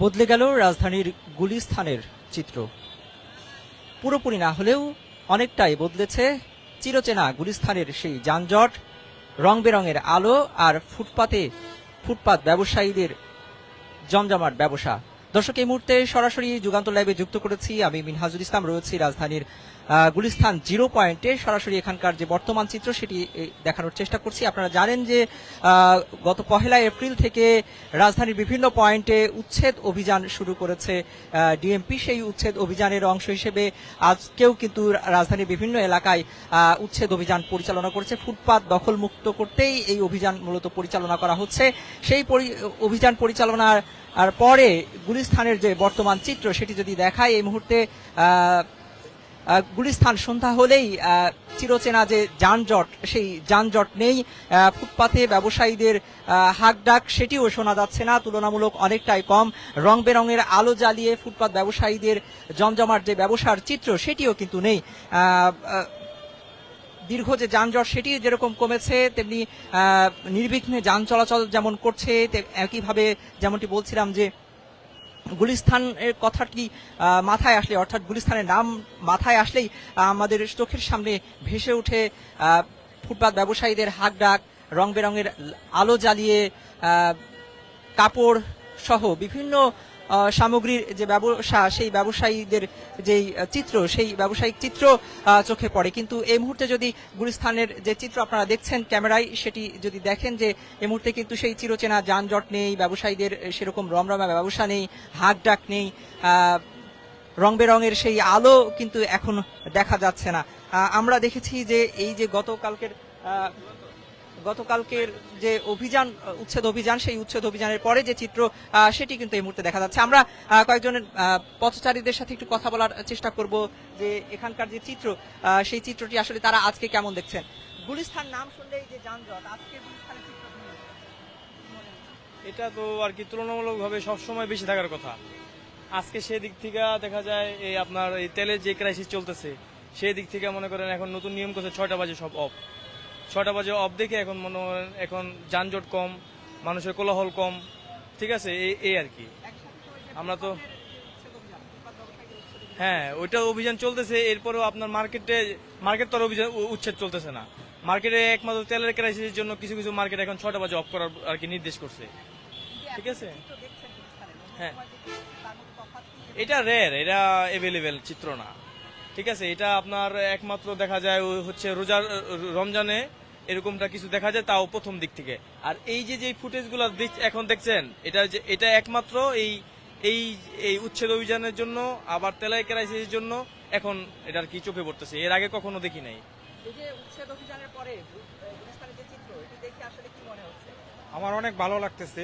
বদলে গেল রাজধানীর গুলিস্তানের চিত্র। পুরোপুরি না হলেও অনেকটাই বদলেছে চিরচেনা গুলিস্তানের সেই যানজট, রং বেরঙের আলো আর ফুটপাত ব্যবসায়ীদের জমজমাট ব্যবসা। দর্শক, এই মুহূর্তে সরাসরি যুগান্তর লাইভে যুক্ত করেছি আমি মিনহাজুল ইসলাম, রয়েছি রাজধানীর গুলিস্তান জিরো পয়েন্টে। সরাসরি এখানকার যে বর্তমান চিত্র সেটি দেখানোর চেষ্টা করছি। আপনারা জানেন যে গত 1 এপ্রিল থেকে রাজধানীর বিভিন্ন পয়েন্টে উচ্ছেদ অভিযান শুরু করেছে ডিএমপি। সেই উচ্ছেদ অভিযানের অংশ হিসেবে আজকেও কিন্তু রাজধানীর বিভিন্ন এলাকায় উচ্ছেদ অভিযান পরিচালনা করেছে। ফুটপাত দখলমুক্ত করতেই এই অভিযান মূলত পরিচালনা করা হচ্ছে। সেই অভিযান পরিচালনার আর পরে গুলিস্তানের যে বর্তমান চিত্র সেটি যদি দেখায়, এই মুহূর্তে গুলিস্তান সন্ধ্যা হলেই চিরচেনা যে যানজট, সেই যানজট নেই। ফুটপাতে ব্যবসায়ীদের হাঁকডাক সেটিও শোনা যাচ্ছে না, তুলনামূলক অনেকটাই কম। রং বেরঙের আলো জ্বালিয়ে ফুটপাত ব্যবসায়ীদের জমজমাট যে ব্যবসার চিত্র সেটিও কিন্তু নেই। দীর্ঘ যে যানজট সেটি যেরকম কমেছে, তেমনি নির্বিঘ্নে যান চলাচল যেমন করছে, একইভাবে যেমনটি বলছিলাম যে গুলিস্তানের কথাটি মাথায় আসলে, অর্থাৎ গুলিস্তানের নাম মাথায় আসলেই আমাদের চোখের সামনে ভেসে ওঠে ফুটপাত ব্যবসায়ীদের হাঁকডাক, রং বেরঙের আলো জ্বালিয়ে কাপড় সহ বিভিন্ন সামগ্রীর যে ব্যবসা, সেই ব্যবসায়ীদের যেই চিত্র, সেই ব্যবসায়িক চিত্র চোখে পড়ে। কিন্তু এই মুহূর্তে যদি গুলিস্তানের যে চিত্র আপনারা দেখছেন ক্যামেরায়, সেটি যদি দেখেন যে এই মুহূর্তে কিন্তু সেই চিরচেনা যানজট নেই, ব্যবসায়ীদের সেরকম রমরমা ব্যবসা নেই, হাঁকডাক নেই, রং বেরঙের সেই আলো কিন্তু এখন দেখা যাচ্ছে না। আমরা দেখেছি যে এই যে গতকালকের যে অভিযান, উচ্ছেদ অভিযান, সেই উচ্ছেদ অভিযানের পরে যে চিত্র সেটি কিন্তু এই মুহূর্তে দেখা যাচ্ছে। আমরা কয়েকজনের পথচারীদের সাথে একটু কথা বলার চেষ্টা করব যে এখানকার যে চিত্র, সেই চিত্রটি আসলে তারা আজকে কেমন দেখছেন। গুলিস্তান নাম শুনলেই যে যানজট, আজকে গুলিস্তানের চিত্র এটা তো আর কি তুলনামূলকভাবে সবসময় বেশি থাকার কথা। আজকে সেই দিক থেকে দেখা যায় এই আপনার এই তেলের যে ক্রাইসিস চলতেছে, সেই দিক থেকে মনে করেন এখন নতুন নিয়ম করছে 6টা বাজে সব অফ। 6টা বাজে অফ দেখে এখন মনে করেন এখন যানজট কম, মানুষের কোলাহল কম। ঠিক আছে, এই আর কি। আমরা তো হ্যাঁ, ওইটা অভিযান চলতেছে। এরপরেও আপনার মার্কেট তো অভিযান উচ্ছেদ চলতেছে না। মার্কেটে একমাত্র তেলের ক্রাইসিসের জন্য কিছু কিছু মার্কেট এখন 6টা বাজে অফ করার আর কি নির্দেশ করছে। ঠিক আছে, হ্যাঁ, এটা রেয়ার, এটা এভেলেবেল চিত্র না। ঠিক আছে, এটা আপনার একমাত্র দেখা যায় হচ্ছে রমজানে এরকমটা কিছু দেখা যায়, তাও প্রথম দিক থেকে। আর এই যে ফুটেজগুলো এখন দেখছেন, এটা একমাত্র এই উচ্ছেদ অভিযানের জন্য, আবার তেলাই ক্রাইসিসের জন্য এখন এটা আর কি চোখে পড়তেছে। এর আগে কখনো দেখি নাই। এই যে উচ্ছেদ অভিযানের পরে গুলিস্তানের যে চিত্র, এটি দেখে আসলে কি মনে হচ্ছে? আমার অনেক ভালো লাগতেছে।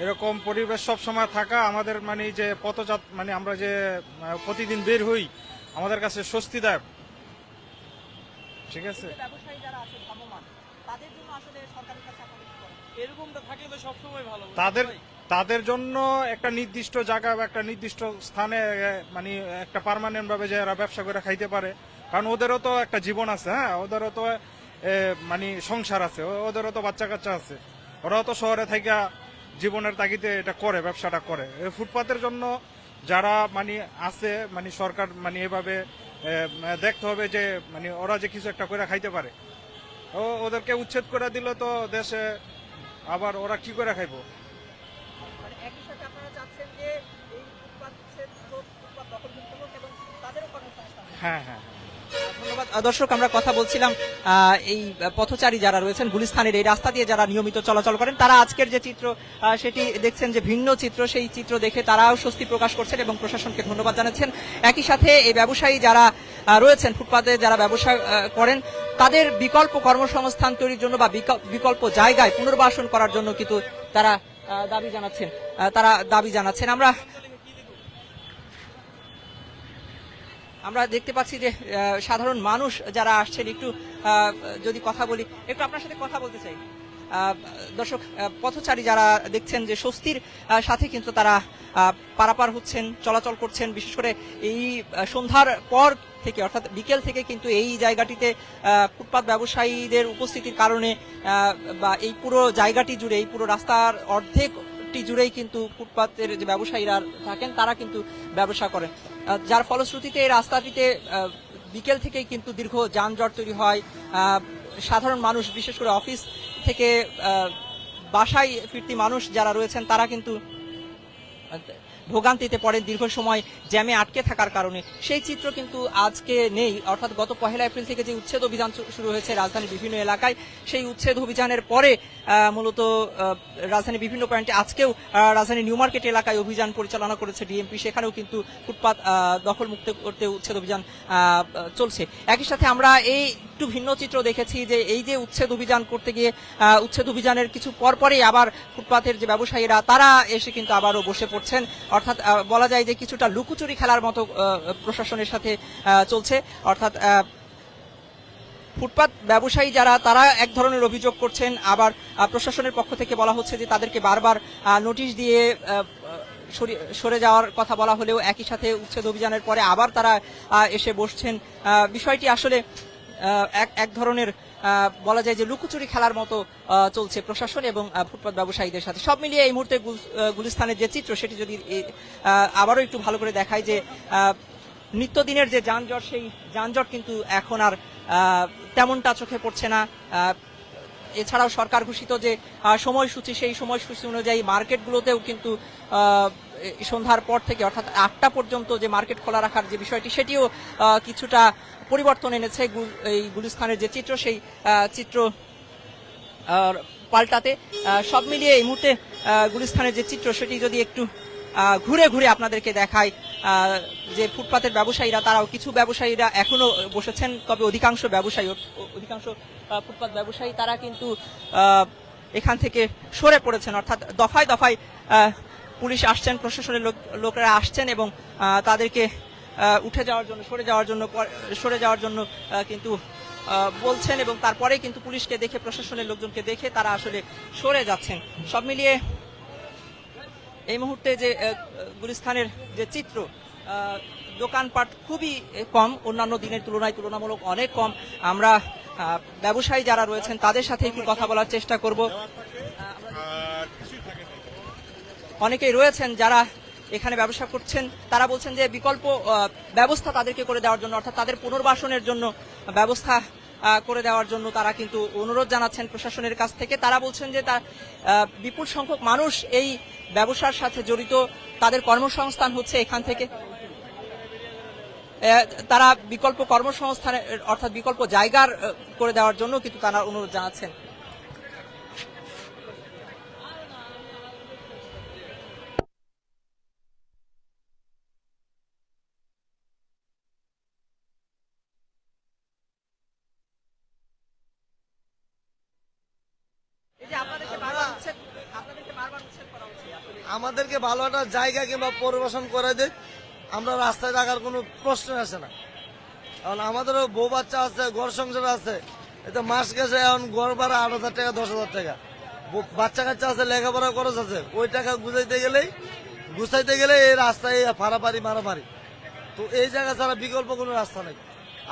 এরকম পরিবেশ সব সময় থাকা আমাদের মানে যে পথযাত্রী, মানে আমরা যে প্রতিদিন বের হই, আমাদের কাছে স্বস্তিদায়ক। ঠিক আছে, ব্যবসায়ী যারা আছে ভ্রাম্যমাণ, তাদের জন্য আসলে সরকারের কাছে আপনারা কি করেন? এরকমটা থাকলে তো সবসময় ভালো। তাদের জন্য একটা নির্দিষ্ট জায়গা বা একটা নির্দিষ্ট স্থানে মানে একটা পার্মানেন্ট ভাবে যে এরা ব্যবসা করে খাইতে পারে। কারণ ওদেরও তো একটা জীবন আছে, হ্যাঁ, ওদেরও তো মানে সংসার আছে, ওদেরও তো বাচ্চা কাচ্চা আছে। ওরাও তো শহরে থেকে জীবনের তাগিদে এটা করে, ব্যবসাটা করে। ফুটপাতের জন্য যারা মানে আছে, মানে সরকার মানে এভাবে দেখতে হবে যে মানে ওরা যে কিছু একটা করে খাইতে পারে। ওদেরকে উচ্ছেদ করে দিলে তো দেশে আবার ওরা কি করে খাইবো? একই সাথে আপনারা চাচ্ছেন যে এই ফুটপাত উচ্ছেদ হোক, ফুটপাত দখলমুক্ত হোক এবং তাদেরও কর্মসংস্থান। হ্যাঁ হ্যাঁ, ধন্যবাদ। দর্শক, আমরা কথা বলছিলাম এই পথচারী যারা রয়েছেন গুলিস্তানের এই রাস্তা দিয়ে যারা নিয়মিত চলাচল করেন, তারা আজকের যে চিত্র সেটি দেখছেন যে ভিন্ন চিত্র, সেই চিত্র দেখে তারাও স্বস্তি প্রকাশ করছেন এবং প্রশাসনকে ধন্যবাদ জানাচ্ছেন। একই সাথে এই ব্যবসায়ী যারা রয়েছেন, ফুটপাতে যারা ব্যবসা করেন, তাদের বিকল্প কর্মসংস্থান তৈরির জন্য বা বিকল্প জায়গায় পুনর্বাসন করার জন্য কিন্তু তারা দাবি জানাচ্ছেন। আমরা দেখতে পাচ্ছি যে সাধারণ মানুষ যারা আসছেন, একটু যদি কথা বলি, একটু আপনার সাথে কথা বলতে চাই। দর্শক, পথচারী যারা দেখছেন যে স্বস্তির সাথে কিন্তু তারা পারাপার হচ্ছেন, চলাচল করছেন। বিশেষ করে এই সন্ধ্যার পর থেকে, অর্থাৎ বিকেল থেকে কিন্তু এই জায়গাটিতে ফুটপাত ব্যবসায়ীদের উপস্থিতির কারণে বা এই পুরো জায়গাটি জুড়ে, এই পুরো রাস্তার অর্ধেক রোডটি জুড়েই কিন্তু ফুটপাতের যে ব্যবসায়ীরা থাকেন তারা কিন্তু ব্যবসা করেন, যার ফলশ্রুতিতে এই রাস্তাটিতে বিকেল থেকেই কিন্তু দীর্ঘ যানজট তৈরি হয়। সাধারণ মানুষ, বিশেষ করে অফিস থেকে বাসায় ফিরতি মানুষ যারা রয়েছেন তারা কিন্তু ভোগান্তিতে পড়েন দীর্ঘ সময় জ্যামে আটকে থাকার কারণে। সেই চিত্র কিন্তু আজকে নেই, অর্থাৎ গত 1 এপ্রিল থেকে যে উচ্ছেদ অভিযান শুরু হয়েছে রাজধানীর বিভিন্ন এলাকায়, সেই উচ্ছেদ অভিযানের পরে মূলত রাজধানীর বিভিন্ন পয়েন্টে আজকেও রাজধানীর নিউ মার্কেট এলাকায় অভিযান পরিচালনা করেছে ডিএমপি, সেখানেও কিন্তু ফুটপাত দখল মুক্ত করতে উচ্ছেদ অভিযান চলছে। একই সাথে আমরা এই একটু ভিন্ন চিত্র দেখেছি যে এই যে উচ্ছেদ অভিযান করতে গিয়ে উচ্ছেদ অভিযানের কিছু পরপরই আবার ফুটপাতের যে ব্যবসায়ীরা তারা এসে কিন্তু আবারও বসে পড়ছেন, অর্থাৎ বলা যায় যে কিছুটা লুকোচুরি খেলার মতো প্রশাসনের সাথে চলছে। অর্থাৎ ফুটপাত ব্যবসায়ী যারা তারা এক ধরনের অভিযোগ করছেন, আবার প্রশাসনের পক্ষ থেকে বলা হচ্ছে যে তাদেরকে বারবার নোটিশ দিয়ে সরে যাওয়ার কথা বলা হলেও একই সাথে উচ্ছেদ অভিযানের পরে আবার তারা এসে বসছেন। বিষয়টি আসলে এক ধরনের বলা যায় যে লুকোচুরি খেলার মতো চলছে প্রশাসন এবং ফুটপাত ব্যবসায়ীদের সাথে। সব মিলিয়ে এই মুহূর্তে গুলিস্তানের যে চিত্র সেটি যদি আবারও একটু ভালো করে দেখায় যে নিত্যদিনের যে যানজট, সেই যানজট কিন্তু এখন আর তেমনটা চোখে পড়ছে না। এছাড়াও সরকার ঘোষিত যে সময়সূচি, সেই সময়সূচি অনুযায়ী মার্কেটগুলোতেও কিন্তু সন্ধ্যার পর থেকে অর্থাৎ 8টা পর্যন্ত যে মার্কেট খোলা রাখার যে বিষয়টি সেটিও কিছুটা পরিবর্তন এনেছে এই গুলিস্তানের যে চিত্র, সেই চিত্র পাল্টাতে। সব মিলিয়ে এই মুহূর্তে গুলিস্তানের যে চিত্র সেটি যদি একটু ঘুরে ঘুরে আপনাদেরকে দেখায় যে ফুটপাতের ব্যবসায়ীরা তারাও, কিছু ব্যবসায়ীরা এখনো বসেছেন, তবে অধিকাংশ ফুটপাত ব্যবসায়ী তারা কিন্তু এখান থেকে সরে পড়েছেন, অর্থাৎ দফায় দফায় পুলিশ আসছেন, প্রশাসনের লোকেরা আসছেন এবং তাদেরকে উঠে যাওয়ার জন্য, সরে যাওয়ার জন্য কিন্তু বলছেন এবং তারপরে কিন্তু পুলিশকে দেখে, প্রশাসনের লোকজনকে দেখে তারা আসলে সরে যাচ্ছেন। সব মিলিয়ে এই মুহূর্তে যে গুলিস্তানের যে চিত্র, দোকানপাট খুবই কম, অন্যান্য দিনের তুলনায় তুলনামূলক অনেক কম। আমরা ব্যবসায়ী যারা রয়েছেন তাদের সাথে একটু কথা বলার চেষ্টা করব। অনেকেই রয়েছেন যারা এখানে ব্যবসা করছেন, তারা বলছেন যে বিকল্প ব্যবস্থা তাদেরকে করে দেওয়ার জন্য, অর্থাৎ তাদের পুনর্বাসনের জন্য ব্যবস্থা করে দেওয়ার জন্য তারা কিন্তু অনুরোধ জানাচ্ছেন প্রশাসনের কাছ থেকে। তারা বলছেন যে তার বিপুল সংখ্যক মানুষ এই ব্যবসার সাথে জড়িত, তাদের কর্মসংস্থান হচ্ছে এখান থেকে। তারা বিকল্প কর্মসংস্থানের অর্থাৎ বিকল্প জায়গার করে দেওয়ার জন্য কিন্তু তারা অনুরোধ জানাচ্ছেন। আমাদেরকে ভালো একটা জায়গা কিংবা পরিবেশন করে দেয়, আমরা রাস্তায় থাকার কোনো প্রশ্ন আসে না। কারণ আমাদেরও বউ বাচ্চা আছে, ঘর সংসার আছে, এতে মাস গেছে এখন গড় ভাড়া 8,000 টাকা 10,000 টাকা, বাচ্চা কাচ্চা আছে, লেখাপড়া খরচ আছে, ওই টাকা গুছাইতে গেলে এই রাস্তায় ফাড়াফাড়ি মারামারি। তো এই জায়গা ছাড়া বিকল্প কোনো রাস্তা নেই।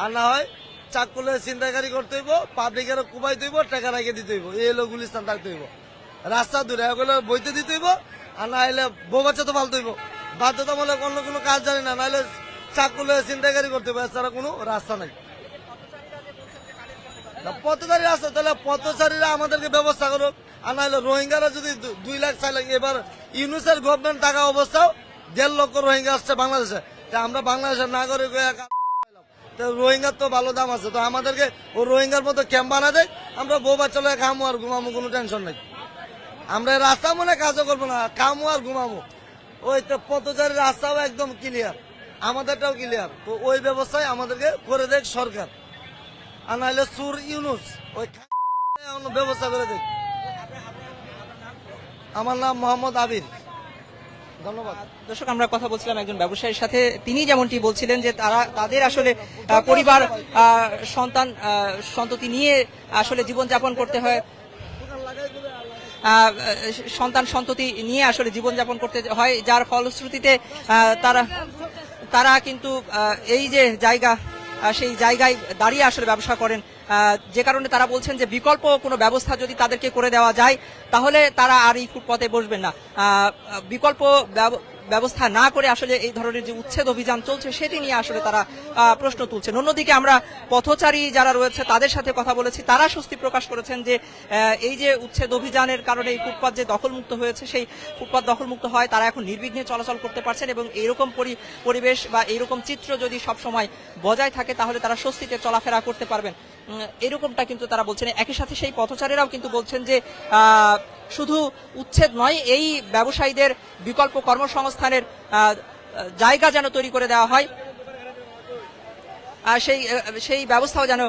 আর না হয় চাকুলে চিন্তাকারী করতে হইব, পাবলিকের কুবাইতে হইব, টাকা রাখে দিতে হইব, এই হলো গুলিস্তান থাকতে হইব। রাস্তা দূরে এগুলো বইতে দিতে হইব, আর না হলে বউ বাচ্চা তো ফালতে হইব। বাধ্যতামূলক অন্য কোনো কাজ জানি না, নাহলে চাকুলে চিন্তাকারী করতে হবে, এছাড়া কোনো রাস্তা নাই। পথচারী আছে, তাহলে পথচারীরা আমাদেরকে ব্যবস্থা করুক, আর না হলে রোহিঙ্গারা যদি 2 লাখ 4 লাখ, এবার ইউনিসেফ গভর্নমেন্ট টাকা অবস্থাও 1.5 লক্ষ রোহিঙ্গা আসছে বাংলাদেশে, আমরা বাংলাদেশের নাগরিক রোহিঙ্গার তো ভালো দাম আছে, তো আমাদেরকে ও রোহিঙ্গার মতো ক্যাম্প বানা দেয়, আমরা বউ বাচ্চা লোক খামো আর ঘুমামো, কোনো টেনশন নেই। আমরা রাস্তা মনে কাজও করবো না, খামো আর ঘুমামো। ওই তো পথচারী রাস্তাও একদম ক্লিয়ার, আমাদেরটাও ক্লিয়ার, তো ওই ব্যবস্থায় আমাদেরকে করে দেয় সরকার, আর নাহলে সুর ইউনুস ওই ব্যবস্থা করে দেয়। আমার নাম মোহাম্মদ আবির। ধন্যবাদ। দর্শক, আমরা কথা বলছিলাম একজন ব্যবসায়ীর সাথে, তিনি যেমনটি বলছিলেন যে তাদের আসলে পরিবার, সন্ততি নিয়ে আসলে জীবনযাপন করতে হয়, সন্ততি নিয়ে আসলে জীবনযাপন করতে হয়, যার ফলশ্রুতিতে তারা কিন্তু এই যে জায়গা, সেই জায়গায় দাঁড়িয়ে আসলে ব্যবসা করেন। যে কারণে তারা বলছেন যে বিকল্প কোনো ব্যবস্থা যদি তাদেরকে করে দেওয়া যায় তাহলে তারা আর এই ফুটপাতে বসবেন না। বিকল্প ব্যবস্থা না করে আসলে এই ধরনের যে উচ্ছেদ অভিযান চলছে সেটি নিয়ে আসলে তারা প্রশ্ন তুলছেন। অন্যদিকে আমরা পথচারী যারা রয়েছে তাদের সাথে কথা বলেছি, তারা স্বস্তি প্রকাশ করেছেন যে এই যে উচ্ছেদ অভিযানের কারণে এই ফুটপাত যে দখলমুক্ত হয়েছে সেই ফুটপাত দখলমুক্ত হয়, তারা এখন নির্বিঘ্নে চলাচল করতে পারছেন এবং এইরকম পরিবেশ বা এইরকম চিত্র যদি সবসময় বজায় থাকে তাহলে তারা স্বস্তিতে চলাফেরা করতে পারবেন, এরকমটা কিন্তু তারা বলছেন। একই সাথে সেই পথচারীরাও কিন্তু বলছেন যে শুধু উচ্ছেদ নয়, এই ব্যবসায়ীদের বিকল্প কর্মসংস্থানের জায়গা যেন তৈরি করে দেওয়া হয়, সেই ব্যবস্থাও যেন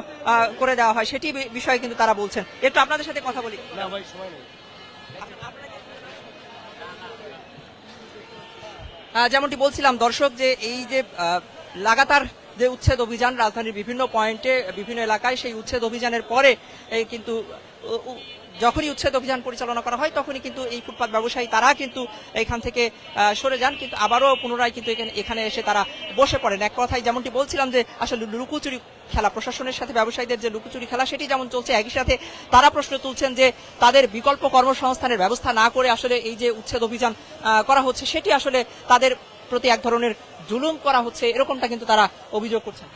করে দেওয়া হয়, সেটি বিষয়ে কিন্তু তারা বলছেন। একটু আপনাদের সাথে কথা বলি। যেমনটি বলছিলাম দর্শক, যে এই যে লাগাতার যে উচ্ছেদ অভিযান রাজধানীর বিভিন্ন পয়েন্টে বিভিন্ন এলাকায়, সেই উচ্ছেদ অভিযানের পরে কিন্তু যখনই উচ্ছেদ অভিযান পরিচালনা করা হয় তখনই কিন্তু এই ফুটপাত ব্যবসায়ী তারা কিন্তু এখান থেকে সরে যান, কিন্তু আবারও পুনরায় কিন্তু এখানে এসে তারা বসে পড়েন। এক কথায় যেমনটি বলছিলাম যে আসলে লুকোচুরি খেলা, প্রশাসনের সাথে ব্যবসায়ীদের যে লুকোচুরি খেলা সেটি যেমন চলছে, একই সাথে তারা প্রশ্ন তুলছেন যে তাদের বিকল্প কর্মসংস্থানের ব্যবস্থা না করে আসলে এই যে উচ্ছেদ অভিযান করা হচ্ছে সেটি আসলে তাদের প্রতি এক ধরনের জুলুম করা হচ্ছে, এরকমটা কিন্তু তারা অভিযোগ করছেন।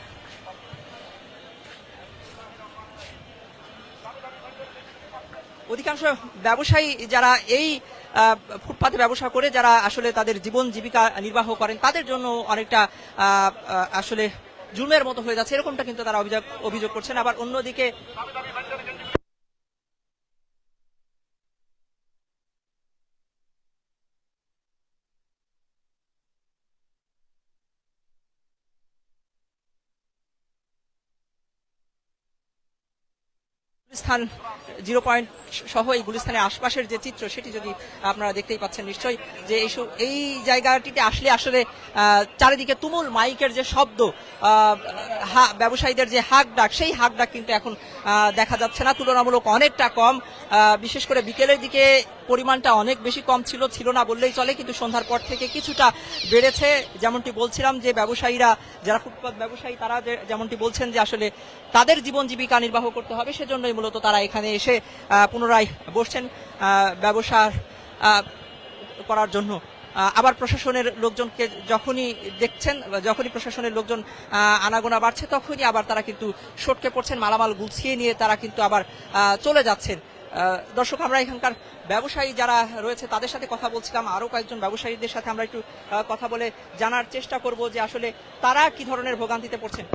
অধিকাংশ ব্যবসায়ী যারা এই ফুটপাতে ব্যবসা করে যারা আসলে তাদের জীবন জীবিকা নির্বাহ করেন তাদের জন্য অনেকটা আসলে জুলুমের মতো হয়ে যাচ্ছে, এরকমটা কিন্তু তারা অভিযোগ করছেন। আবার অন্যদিকে গুলিস্তান 0 পয়েন্ট সহ এই গুলিস্তানের আশপাশের যে চিত্র সেটি যদি আপনারা দেখতেই পাচ্ছেন নিশ্চয়ই, যে এই জায়গাটিতে আসলে আসলে চারিদিকে তুমুল মাইকের যে শব্দ, ব্যবসায়ীদের যে হাক ডাক, সেই হাক ডাক কিন্তু এখন দেখা যাচ্ছে না, তুলনামূলক অনেকটা কম। বিশেষ করে বিকেলের দিকে পরিমাণটা অনেক বেশি কম ছিল না বললেই চলে, কিন্তু সন্ধ্যার পর থেকে কিছুটা বেড়েছে। যেমনটি বলছিলাম যে ব্যবসায়ীরা যারা ফুটপাত ব্যবসায়ী তারা যেমনটি বলছেন যে আসলে তাদের জীবন জীবিকা নির্বাহ করতে হবে, সেজন্যই মূলত তারা এখানে এসে পুনরায় বসছেন ব্যবসা করার জন্য। আবার প্রশাসনের লোকজনকে যখনই দেখছেন, যখনই প্রশাসনের লোকজন আনাগোনা বাড়ছে তখনই আবার তারা কিন্তু সটকে পড়ছেন, মালামাল গুছিয়ে নিয়ে তারা কিন্তু আবার চলে যাচ্ছেন। দর্শক, আমরা এখানকার ব্যবসায়ী যারা রয়েছে তাদের সাথে কথা বলছিলাম, আরো কয়েকজন ব্যবসায়ীদের সাথে আমরা একটু কথা বলে জানার চেষ্টা করব যে আসলে তারা কি ধরনের ভোগান্তিতে পড়ছেন।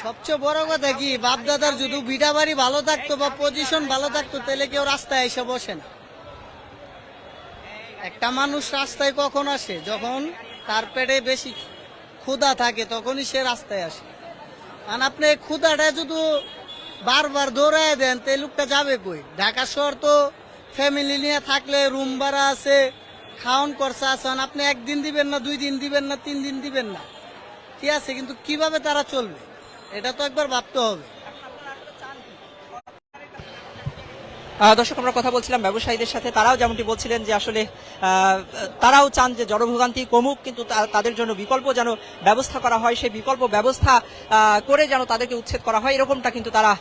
সবচেয়ে বড় কথা কি, বাপদাদার যদি ভিটা বাড়ি ভালো থাকতো বা পজিশন ভালো থাকতো তাহলে কেউ রাস্তায় এসে বসে না। একটা মানুষ রাস্তায় কখন আসে? যখন তার পেটে বেশি ক্ষুধা থাকে তখনই সে রাস্তায় আসে। আর আপনি ক্ষুধাটা যদি বারবার দৌড়ায় দেন তাই লোকটা যাবে কই? ঢাকা শহর তো ফ্যামিলি নিয়ে থাকলে রুম ভাড়া আছে, খাওয়ান খরচা আছে, আপনি একদিন দিবেন না, 2 দিন দিবেন না, 3 দিন দিবেন না, ঠিক আছে, কিন্তু কিভাবে তারা চলবে এটা তো একবার ভাবতে হবে। দর্শক, আমরা কথা বলছিলাম ব্যবসায়ীদের সাথে, তারাও যেমনটি বলছিলেন যে আসলে তারাও চান যে জনভোগান্তি কমুক, কিন্তু তাদের জন্য বিকল্প যেন ব্যবস্থা করা হয়, সেই বিকল্প ব্যবস্থা করে যেন তাদেরকে উচ্ছেদ করা হয়, এরকমটা কিন্তু তারা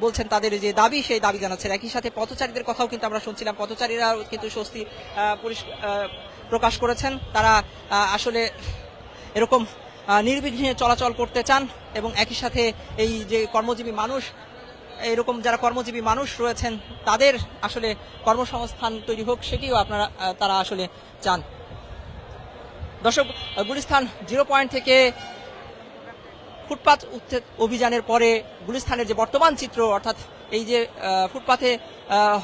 বলছেন, তাদের যে দাবি সেই দাবি জানাচ্ছেন। একই সাথে পথচারীদের কথাও কিন্তু আমরা শুনছিলাম, পথচারীরা কিন্তু স্বস্তি প্রকাশ করেছেন, তারা আসলে এরকম নির্বিঘ্নে চলাচল করতে চান এবং একই সাথে এই যে কর্মজীবী মানুষ, এরকম যারা কর্মজীবী মানুষ রয়েছেন তাদের আসলে কর্মসংস্থান তৈরি হোক, সেটিও তারা আসলে চান। দর্শক, গুলিস্তান 0 পয়েন্ট থেকে ফুটপাত উচ্ছেদ অভিযানের পরে গুলিস্তানের যে বর্তমান চিত্র, অর্থাৎ এই যে ফুটপাতে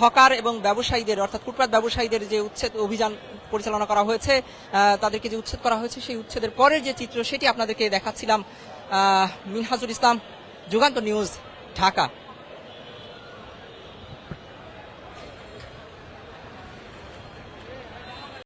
হকার এবং ব্যবসায়ীদের, অর্থাৎ ফুটপাত ব্যবসায়ীদের যে উচ্ছেদ অভিযান পরিচালনা করা হয়েছে, তাদেরকে যে উচ্ছেদ করা হয়েছে, সেই উচ্ছেদের পরের যে চিত্র সেটি আপনাদেরকে দেখাচ্ছিলাম। মিনহাজুল ইসলাম, যুগান্তর নিউজ, ঢাকা।